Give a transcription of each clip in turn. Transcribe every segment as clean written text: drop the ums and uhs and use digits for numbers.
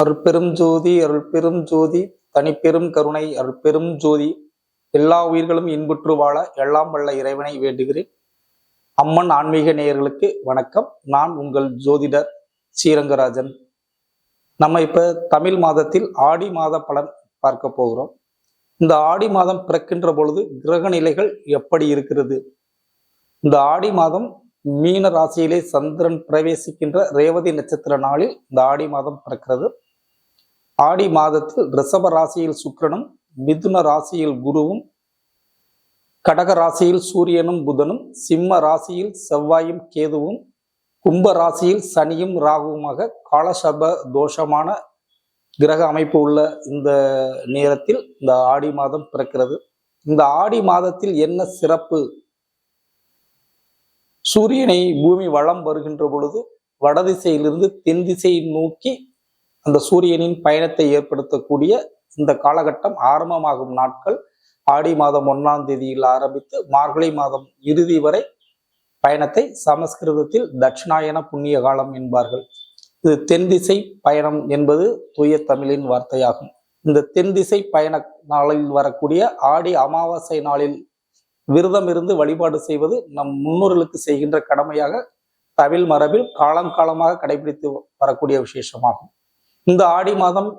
அருட்பெரும் ஜோதி அருள்பெரும் ஜோதி தனிப்பெரும் கருணை அருட்பெரும் ஜோதி. எல்லா உயிர்களும் இன்புற்று வாழ எல்லாம் வல்ல இறைவனை வேண்டுகிறேன். அம்மன் ஆன்மீக நேயர்களுக்கு வணக்கம். நான் உங்கள் ஜோதிடர் ஸ்ரீரங்கராஜன். நம்ம இப்ப தமிழ் மாதத்தில் ஆடி மாத பலன் பார்க்க போகிறோம். இந்த ஆடி மாதம் பிறக்கின்ற பொழுது கிரக நிலைகள் எப்படி இருக்கிறது? இந்த ஆடி மாதம் மீன ராசியிலே சந்திரன் பிரவேசிக்கின்ற ரேவதி நட்சத்திர நாளில் இந்த ஆடி மாதம் பிறக்கிறது. ஆடி மாதத்தில் ரிஷப ராசியில் சுக்கிரனும், மிதுன ராசியில் குருவும், கடக ராசியில் சூரியனும் புதனும், சிம்ம ராசியில் செவ்வாயும் கேதுவும், கும்ப ராசியில் சனியும் ராகுவுமாக காலசப தோஷமான கிரக அமைப்பு உள்ள இந்த நேரத்தில் இந்த ஆடி மாதம் பிறக்கிறது. இந்த ஆடி மாதத்தில் என்ன சிறப்பு? சூரியனை பூமி வலம் வருகின்ற பொழுது வடதிசையிலிருந்து தென் திசையை நோக்கி அந்த சூரியனின் பயணத்தை ஏற்படுத்தக்கூடிய இந்த காலகட்டம் ஆரம்பமாகும் நாட்கள் ஆடி மாதம் 1ஆம் தேதியில் ஆரம்பித்து மார்கழி மாதம் இறுதி வரை பயணத்தை சமஸ்கிருதத்தில் தட்சிணாயன புண்ணிய காலம் என்பார்கள். இது தென் திசை பயணம் என்பது தூய தமிழின் வார்த்தையாகும். இந்த தென் திசை பயண நாளில் வரக்கூடிய ஆடி அமாவாசை நாளில் விரதம் இருந்து வழிபாடு செய்வது நம் முன்னோர்களுக்கு செய்கின்ற கடமையாக தமிழ் மரபில் காலங்காலமாக கடைபிடித்து வரக்கூடிய விசேஷமாகும். இந்த ஆடி மாதம்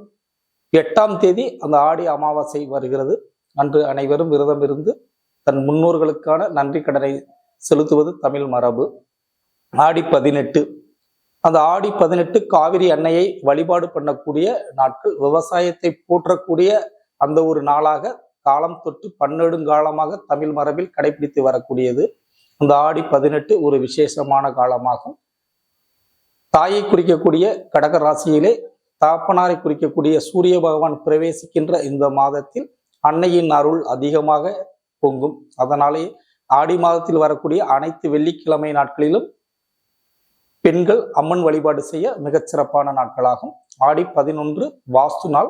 8ஆம் தேதி அந்த ஆடி அமாவாசை வருகிறது. அன்று அனைவரும் விரதம் இருந்து தன் முன்னோர்களுக்கான நன்றி கடனை செலுத்துவது தமிழ் மரபு. ஆடி 18 அந்த ஆடி 18 காவிரி அன்னையை வழிபாடு பண்ணக்கூடிய நாட்கள், விவசாயத்தை போற்றக்கூடிய அந்த ஒரு நாளாக காலம் தொட்டு பன்னெடுங்காலமாக தமிழ் மரபில் கடைபிடித்து வரக்கூடியது. அந்த ஆடி 18 ஒரு விசேஷமான காலமாகும். தாயை குறிக்கக்கூடிய கடக ராசியிலே தாப்பனாரை குறிக்கக்கூடிய சூரிய பகவான் பிரவேசிக்கின்ற இந்த மாதத்தில் அன்னையின் அருள் அதிகமாக பொங்கும். அதனாலே ஆடி மாதத்தில் வரக்கூடிய அனைத்து வெள்ளிக்கிழமை நாட்களிலும் பெண்கள் அம்மன் வழிபாடு செய்ய மிகச்சிறப்பான நாட்களாகும். ஆடி 11 வாஸ்து நாள்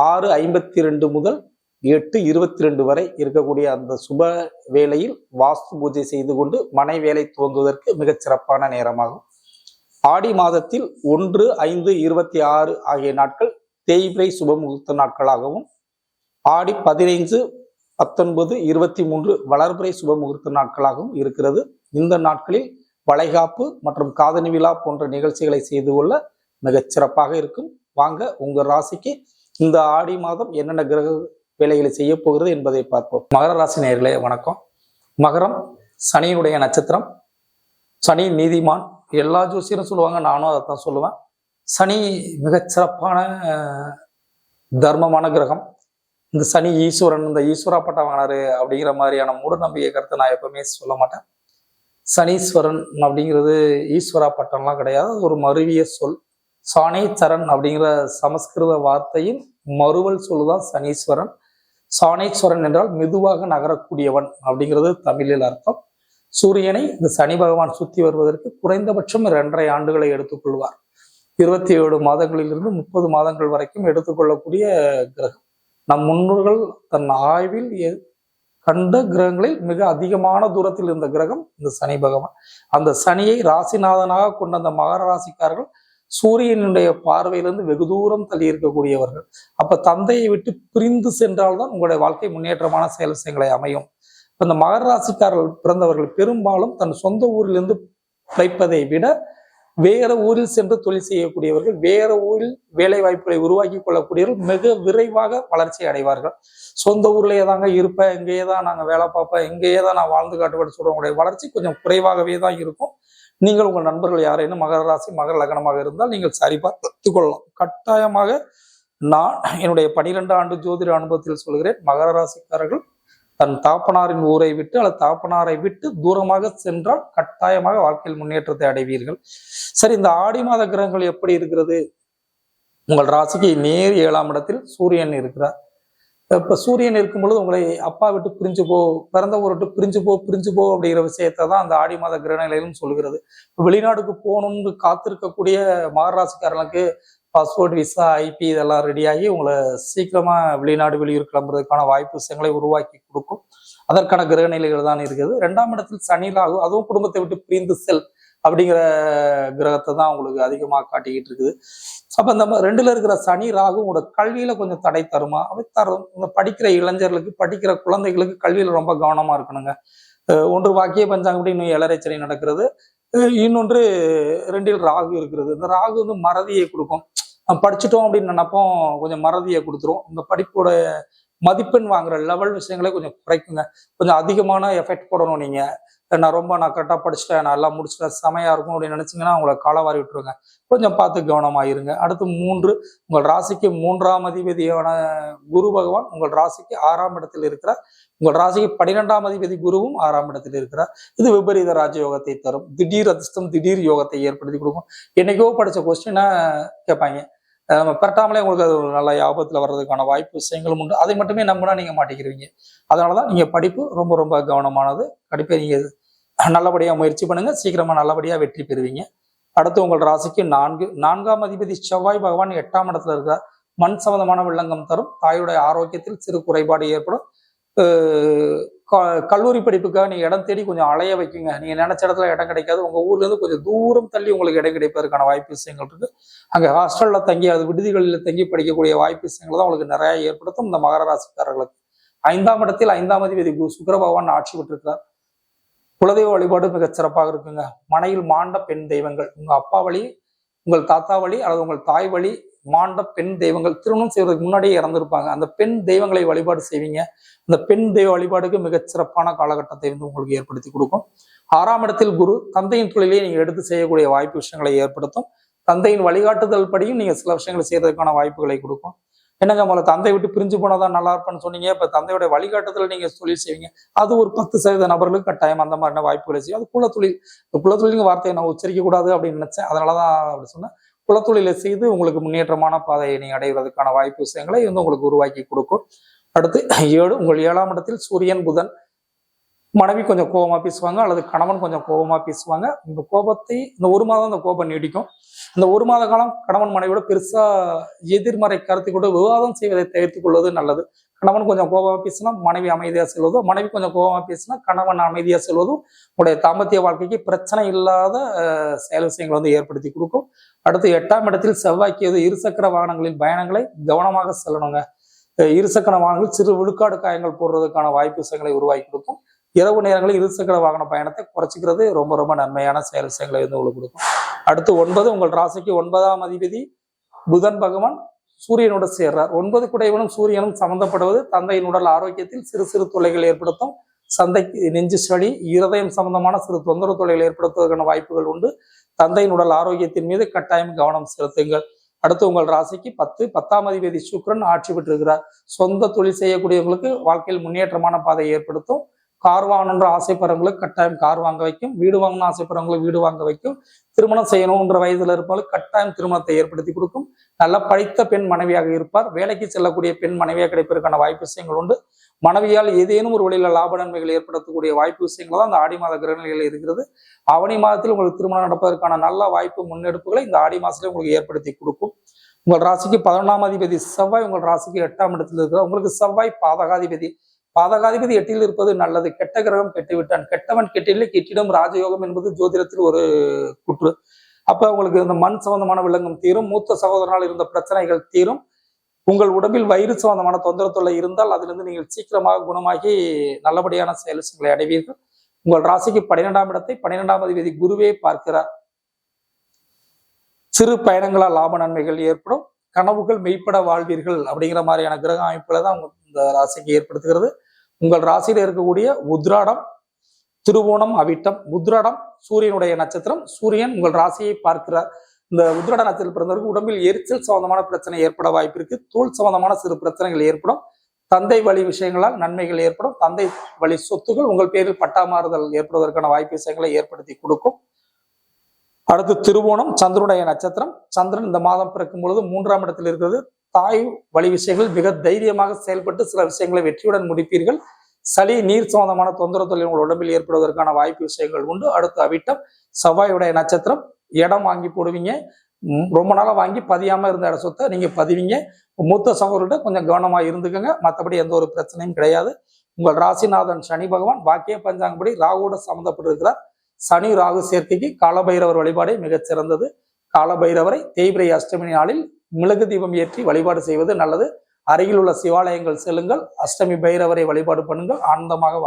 6:52 முதல் 8:22 வரை இருக்கக்கூடிய அந்த சுப வேளையில் வாஸ்து பூஜை செய்து கொண்டு மனை வேலை துவங்குவதற்கு மிகச்சிறப்பான நேரமாகும். ஆடி மாதத்தில் 1, 5, 26 ஆகிய நாட்கள் தேய்பிரை சுபமுகூர்த்த நாட்களாகவும், ஆடி 15, 19, 23 வளர்பிறை சுபமுகூர்த்த நாட்களாகவும் இருக்கிறது. இந்த நாட்களில் வளைகாப்பு மற்றும் காதணி விழா போன்ற நிகழ்ச்சிகளை செய்து கொள்ள மிகச்சிறப்பாக இருக்கும். வாங்க உங்க ராசிக்கு இந்த ஆடி மாதம் என்னென்ன கிரக வேலைகளை செய்ய போகிறது என்பதை பார்ப்போம். மகர ராசி நேயர்களே வணக்கம். மகரம் சனியினுடைய நட்சத்திரம். சனி நீதிமான். எல்லா ஜோசியரும் சொல்லுவாங்க, நானும் அதைத்தான் சொல்லுவேன். சனி மிகச்சிறப்பான தர்மமான கிரகம். இந்த சனி ஈஸ்வரன், இந்த ஈஸ்வரா பட்டம் வாங்கினாரு அப்படிங்கிற மாதிரியான மூட நம்பிக்கை கருத்தை நான் எப்பவுமே சொல்ல மாட்டேன். சனீஸ்வரன் அப்படிங்கிறது ஈஸ்வரா பட்டம்லாம் கிடையாது, ஒரு மருவிய சொல். சாணேச்சரன் அப்படிங்கிற சமஸ்கிருத வார்த்தையின் மறுவல் சொல்லுதான் சனீஸ்வரன். சாணேஸ்வரன் என்றால் மெதுவாக நகரக்கூடியவன் அப்படிங்கிறது தமிழில் அர்த்தம். சூரியனை இந்த சனி பகவான் சுத்தி வருவதற்கு குறைந்தபட்சம் 2.5 ஆண்டுகளை எடுத்துக்கொள்வார். 27 மாதங்களிலிருந்து 30 மாதங்கள் வரைக்கும் எடுத்துக்கொள்ளக்கூடிய கிரகம். நம் முன்னோர்கள் தன் ஆய்வில் கண்ட கிரகங்களில் மிக அதிகமான தூரத்தில் இருந்த கிரகம் இந்த சனி பகவான். அந்த சனியை ராசிநாதனாக கொண்ட அந்த மகர ராசிக்காரர்கள் சூரியனுடைய பார்வையிலிருந்து வெகு தூரம் தள்ளி இருக்கக்கூடியவர்கள். அப்ப தந்தையை விட்டு பிரிந்து சென்றால்தான் உங்களுடைய வாழ்க்கை முன்னேற்றமான செயல்களை அமையும். இந்த மகர ராசிக்காரர்கள் பிறந்தவர்கள் பெரும்பாலும் தன் சொந்த ஊரிலிருந்து பிழைப்பதை விட வேற ஊரில் சென்று தொழில் செய்யக்கூடியவர்கள், வேற ஊரில் வேலை வாய்ப்புகளை உருவாக்கி கொள்ளக்கூடியவர்கள் மிக விரைவாக வளர்ச்சி அடைவார்கள். சொந்த ஊர்லயே தாங்க இருப்பேன், இங்கேயே தான் நாங்கள் வேலை பார்ப்பேன், இங்கேயே தான் நான் வாழ்ந்து காட்டுவேன் சொல்றவங்களுடைய வளர்ச்சி கொஞ்சம் குறைவாகவே தான் இருக்கும். நீங்கள் உங்கள் நண்பர்கள் யாரேனும் மகர ராசி மகர லக்னமாக இருந்தால் நீங்கள் சரிபார்த்து கொள்ளலாம். கட்டாயமாக நான் என்னுடைய 12 ஆண்டு ஜோதிட அனுபவத்தில் சொல்கிறேன், மகர ராசிக்காரர்கள் தன் தாப்பனாரின் ஊரை விட்டு அல்லது தாப்பனாரை விட்டு தூரமாக சென்றால் கட்டாயமாக வாழ்க்கையில் முன்னேற்றத்தை அடைவீர்கள். சரி, இந்த ஆடி மாத கிரகங்கள் எப்படி இருக்கிறது? உங்கள் ராசிக்கு நேர் 7ஆம் இடத்தில் சூரியன் இருக்கிறார். இப்ப சூரியன் இருக்கும் பொழுது உங்களை அப்பா விட்டு பிரிஞ்சு போ, பிறந்த ஊரை விட்டு பிரிஞ்சு போ அப்படிங்கிற விஷயத்த தான் அந்த ஆடி மாத கிரக நிலையிலும் சொல்கிறது. வெளிநாடுக்கு போகணும்னு காத்திருக்கக்கூடிய மகர ராசிக்காரர்களுக்கு பாஸ்போர்ட், விசா, ஐபி இதெல்லாம் ரெடியாகி உங்களை சீக்கிரமா வெளிநாடு வெளியூர் கிளம்புறதுக்கான வாய்ப்பு விஷயங்களை உருவாக்கி கொடுக்கும். அதற்கான கிரக நிலைகள் தான் இருக்குது. 2ஆம் இடத்தில் சனி ராகு, அதுவும் குடும்பத்தை விட்டு பிரிந்து செல் அப்படிங்கிற கிரகத்தை தான் உங்களுக்கு அதிகமாக காட்டிக்கிட்டு இருக்குது. அப்ப இந்த 2ல இருக்கிற சனி ராகு உங்களோட கல்வியில கொஞ்சம் தடை தருமா? அவை தரும். இந்த படிக்கிற இளைஞர்களுக்கு, படிக்கிற குழந்தைகளுக்கு கல்வியில ரொம்ப கவனமா இருக்கணுங்க. ஒன்று வாக்கிய பஞ்சாங்கப்படி இன்னும் 7.5 சனி நடக்கிறது, இன்னொன்று 2ல் ராகு இருக்கிறது. இந்த ராகு வந்து மறதியை கொடுக்கும். படிச்சுட்டோம் அப்படின்னு நினைப்போம், கொஞ்சம் மறதியை கொடுத்துரும். இந்த படிப்போட மதிப்பெண் வாங்குற லெவல் விஷயங்களை கொஞ்சம் குறைக்குங்க. கொஞ்சம் அதிகமான எஃபெக்ட் போடணும். நீங்க நான் கரெக்டாக படிச்சுட்டேன், நான் எல்லாம் முடிச்சுட்டேன், செமையா இருக்கும் அப்படின்னு நினைச்சீங்கன்னா உங்களை காலவாரி விட்டுருங்க. கொஞ்சம் பார்த்து கவனமாயிருங்க. அடுத்து 3, உங்கள் ராசிக்கு 3ஆம் அதிபதியான குரு பகவான் உங்கள் ராசிக்கு 6ஆம் இடத்தில் இருக்கிறார். உங்கள் ராசிக்கு 12ஆம் அதிபதி குருவும் 6ஆம் இடத்தில் இருக்கிறார். இது விபரீத ராஜயோகத்தை தரும். திடீர் அதிர்ஷ்டம், திடீர் யோகத்தை ஏற்படுத்தி கொடுக்கும். என்னைக்கோ படிச்ச கொஸ்டினா கேட்பாங்க, நம்ம பெறட்டாமலே உங்களுக்கு அது ஒரு நல்ல ஆபத்துல வர்றதுக்கான வாய்ப்பு விஷயங்களும் உண்டு. அதை மட்டுமே நம்பினா நீங்க மாட்டிக்கிறீங்க. அதனாலதான் நீங்க படிப்பு ரொம்ப ரொம்ப கவனமானது. படிப்பை நீங்க நல்லபடியா முயற்சி பண்ணுங்க, சீக்கிரமா நல்லபடியா வெற்றி பெறுவீங்க. அடுத்து உங்கள் ராசிக்கு 4ஆம் அதிபதி செவ்வாய் பகவான் 8ஆம் இடத்துல இருக்கிறார். மண் சம்பந்தமான வில்லங்கம் தரும். தாயுடைய ஆரோக்கியத்தில் சிறு குறைபாடு ஏற்படும். கல்லூரி படிப்புக்காக நீங்க இடம் தேடி கொஞ்சம் அலைய வைக்குங்க. நீங்க நினைச்ச இடத்துல இடம் கிடைக்காது. உங்க ஊர்ல இருந்து கொஞ்சம் தூரம் தள்ளி உங்களுக்கு இடம் கிடைப்பதற்கான வாய்ப்பு விஷயங்கள் இருக்கு. அங்க ஹாஸ்டல்ல தங்கி, அது விடுதிகளில் தங்கி படிக்கக்கூடிய வாய்ப்பு விஷயங்கள் தான் உங்களுக்கு நிறைய ஏற்படுத்தும். இந்த மகர ராசிக்காரர்களுக்கு 5ஆம் இடத்தில் 5ஆம் அதிபதி சுக்கிர பகவான் ஆட்சி பெற்றிருக்கிறார். குலதெய்வ வழிபாடு மிகச் சிறப்பாக இருக்குங்க. மனையில் மாண்ட பெண் தெய்வங்கள், உங்க அப்பா வழி, உங்கள் தாத்தா வழி அல்லது உங்கள் தாய் வழி மாண்ட பெண் தெய்வங்கள் திருமணம் செய்வதற்கு முன்னாடியே இறந்திருப்பாங்க. அந்த பெண் தெய்வங்களை வழிபாடு செய்வீங்க. அந்த பெண் தெய்வ வழிபாடுக்கு மிகச் சிறப்பான காலகட்டத்தை வந்து உங்களுக்கு ஏற்படுத்தி கொடுக்கும். 6ஆம் இடத்தில் குரு தந்தையின் தொழிலை நீங்க எடுத்து செய்யக்கூடிய வாய்ப்பு விஷயங்களை ஏற்படுத்தும். தந்தையின் வழிகாட்டுதல் படியும் நீங்க சில விஷயங்களை செய்யறதுக்கான வாய்ப்புகளை கொடுக்கும். என்னங்க முதல்ல தந்தை விட்டு பிரிஞ்சு போனாதான் நல்லா இருப்பேன்னு சொன்னீங்க, இப்ப தந்தையோட வழிகாட்டுதல் நீங்க தொழில் செய்வீங்க. அது ஒரு 10% நபர்களுக்கு கட்டாயம் அந்த மாதிரியான வாய்ப்புகளை செய்யும். அது குலத்தொழில். குலத்தொழில் வார்த்தையை நான் உச்சரிக்க கூடாது அப்படின்னு நினைச்சேன், அதனாலதான் அப்படி சொன்னேன். குலத்தொழிலை செய்து உங்களுக்கு முன்னேற்றமான பாதையை நீங்க அடைவதற்கான வாய்ப்பு விஷயங்களை வந்து உங்களுக்கு உருவாக்கி கொடுக்கும். அடுத்து 7, உங்கள் 7ஆம் இடத்தில் சூரியன் புதன். மனைவி கொஞ்சம் கோபமா பேசுவாங்க அல்லது கணவன் கொஞ்சம் கோபமா பேசுவாங்க. இந்த கோபத்தை இந்த 1 மாதம் அந்த கோபம் நீடிக்கும். இந்த 1 மாத காலம் கணவன் மனைவியோட பெருசா எதிர்மறை கருத்தை கூட விவாதம் செய்வதை தவிர்த்துக் கொள்வது நல்லது. கணவன் கொஞ்சம் கோபமா பேசினா மனைவி அமைதியா செல்வதும், மனைவி கொஞ்சம் கோபமா பேசினா கணவன் அமைதியா செல்வதும் உங்களுடைய தாம்பத்திய வாழ்க்கைக்கு பிரச்சனை இல்லாத செயல் விஷயங்களை வந்து ஏற்படுத்தி கொடுக்கும். அடுத்து 8ஆம் இடத்தில் செவ்வாய்க்கு இருசக்கர வாகனங்களின் பயணங்களை கவனமாக செல்லணுங்க. இருசக்கர வாகனங்கள் சிறு விழுக்காடு காயங்கள் போடுறதுக்கான வாய்ப்பு விஷயங்களை உருவாக்கி கொடுக்கும். இரவு நேரங்களில் இருசக்கர வாகன பயணத்தை குறைச்சிக்கிறது ரொம்ப ரொம்ப நன்மையான செயல் விஷயங்களை வந்து உங்களுக்கு கொடுக்கும். அடுத்து 9, உங்கள் ராசிக்கு 9ஆம் அதிபதி புதன் பகவான் சூரியனோட சேர்றார். 9 குடையவனும் சூரியனும் சம்பந்தப்படுவது தந்தையின் உடல் ஆரோக்கியத்தில் சிறு சிறு தொல்லைகள் ஏற்படுத்தும். சந்தைக்கு நெஞ்சு சளி, இருதயம் சம்பந்தமான சிறு தொந்தரவு தொல்லைகள் ஏற்படுத்துவதற்கான வாய்ப்புகள் உண்டு. தந்தையின் உடல் ஆரோக்கியத்தின் மீது கட்டாயம் கவனம் செலுத்துங்கள். அடுத்து உங்கள் ராசிக்கு 10ஆம் அதிபதி சுக்கிரன் ஆட்சி பெற்றிருக்கிறார். சொந்த தொழில் செய்யக்கூடியவங்களுக்கு வாழ்க்கையில் முன்னேற்றமான பாதையை ஏற்படுத்தும். கார் வாங்கணுன்ற ஆசைப்படுறவங்களுக்கு கட்டாயம் கார் வாங்க வைக்கும். வீடு வாங்கணும்னு ஆசைப்படுறவங்களுக்கு வீடு வாங்க வைக்கும். திருமணம் செய்யணும்ன்ற வயதுல இருப்பவங்களுக்கு கட்டாயம் திருமணத்தை ஏற்படுத்தி கொடுக்கும். நல்ல படித்த பெண் மனைவியாக இருப்பார். வேலைக்கு செல்லக்கூடிய பெண் மனைவியாக கிடைப்பதற்கான வாய்ப்பு விஷயங்கள் உண்டு. மனைவியால் ஏதேனும் ஒரு வழியில லாப நன்மைகள் ஏற்படுத்தக்கூடிய வாய்ப்பு விஷயங்கள் தான் இந்த ஆடி மாத கிரகணிகள் இருக்கிறது. ஆவணி மாதத்தில் உங்களுக்கு திருமணம் நடப்பதற்கான நல்ல வாய்ப்பு முன்னெடுப்புகளை இந்த ஆடி மாசத்துல உங்களுக்கு ஏற்படுத்தி கொடுக்கும். உங்கள் ராசிக்கு 11ஆம் அதிபதி செவ்வாய் உங்கள் ராசிக்கு 8ஆம் இடத்தில் இருக்கிறார். உங்களுக்கு செவ்வாய் பாதகாதிபதி. பாதகாதிபதி 8ல் இருப்பது நல்லது. கெட்ட கிரகம் கெட்டுவிட்டான். கெட்டவன் கெட்டிலே கெட்டிடம் ராஜயோகம் என்பது ஜோதிடத்தில் ஒரு குற்று. அப்ப உங்களுக்கு இந்த மண் சம்பந்தமான வில்லங்கம் தீரும். மூத்த சகோதரனால் இருந்த பிரச்சனைகள் தீரும். உங்கள் உடம்பில் வயிறு சம்பந்தமான தொந்தரவு தொல்லை இருந்தால் அதிலிருந்து நீங்கள் சீக்கிரமாக குணமாகி நல்லபடியான செயல்களை அடைவீர்கள். உங்கள் ராசிக்கு 12ஆம் இடத்தை 12ஆம் அதிபதி குருவே பார்க்கிறார். சிறு பயணங்களால் லாப நன்மைகள் ஏற்படும். கனவுகள் மெய்ப்பட வாழ்வீர்கள் அப்படிங்கிற மாதிரியான கிரக அமைப்புல தான் இந்த ராசிக்கு ஏற்படுத்துகிறது. உங்கள் ராசியில இருக்கக்கூடிய உத்ராடம், திருவோணம், அவிட்டம். உத்ராடம் சூரியனுடைய நட்சத்திரம். சூரியன் உங்கள் ராசியை பார்க்கிறார். இந்த உத்ராட நட்சத்திரம் பிறந்தவருக்கு உடம்பில் எரிச்சல் சம்பந்தமான பிரச்சனை ஏற்பட வாய்ப்பு இருக்கு. தோல் சம்பந்தமான சிறு பிரச்சனைகள் ஏற்படும். தந்தை வழி விஷயங்களால் நன்மைகள் ஏற்படும். தந்தை வழி சொத்துகள் உங்கள் பேரில் பட்டா மாறுதல் ஏற்படுவதற்கான வாய்ப்பு விஷயங்களை ஏற்படுத்தி கொடுக்கும். அடுத்து திருவோணம் சந்திரனுடைய நட்சத்திரம். சந்திரன் இந்த மாதம் பிறக்கும் பொழுது 3ஆம் இடத்தில் இருக்கிறது. தாய் வழி விஷயங்கள் மிக தைரியமாக செயல்பட்டு சில விஷயங்களை வெற்றியுடன் முடிப்பீர்கள். சளி, நீர் சம்பந்தமான தொந்தரவு தொல்லை உங்கள் உடம்பில் ஏற்படுவதற்கான வாய்ப்பு விஷயங்கள் உண்டு. அடுத்து அவிட்டம் செவ்வாயுடைய நட்சத்திரம். இடம் வாங்கி போடுவீங்க. ரொம்ப நாளா வாங்கி பதியாம இருந்த இட சொத்தை நீங்க பதிவீங்க. மூத்த சகோதரர்கிட்ட கொஞ்சம் கவனமா இருந்துக்கங்க. மற்றபடி எந்த ஒரு பிரச்சனையும் கிடையாது. உங்கள் ராசிநாதன் சனி பகவான் வாக்கிய பஞ்சாங்கப்படி ராகுவோட சம்மந்தப்பட்டிருக்கிறார். சனி ராகு சேர்க்கைக்கு காலபைரவர் வழிபாடே மிகச் சிறந்தது. காலபைரவரை தேய்பிரை அஷ்டமி நாளில் மிளகு தீபம் ஏற்றி வழிபாடு செய்வது நல்லது. அருகில் உள்ள சிவாலயங்கள் செல்லுங்கள். அஷ்டமி பைரவரை வழிபாடு பண்ணுங்கள். ஆனந்தமாக வாழ்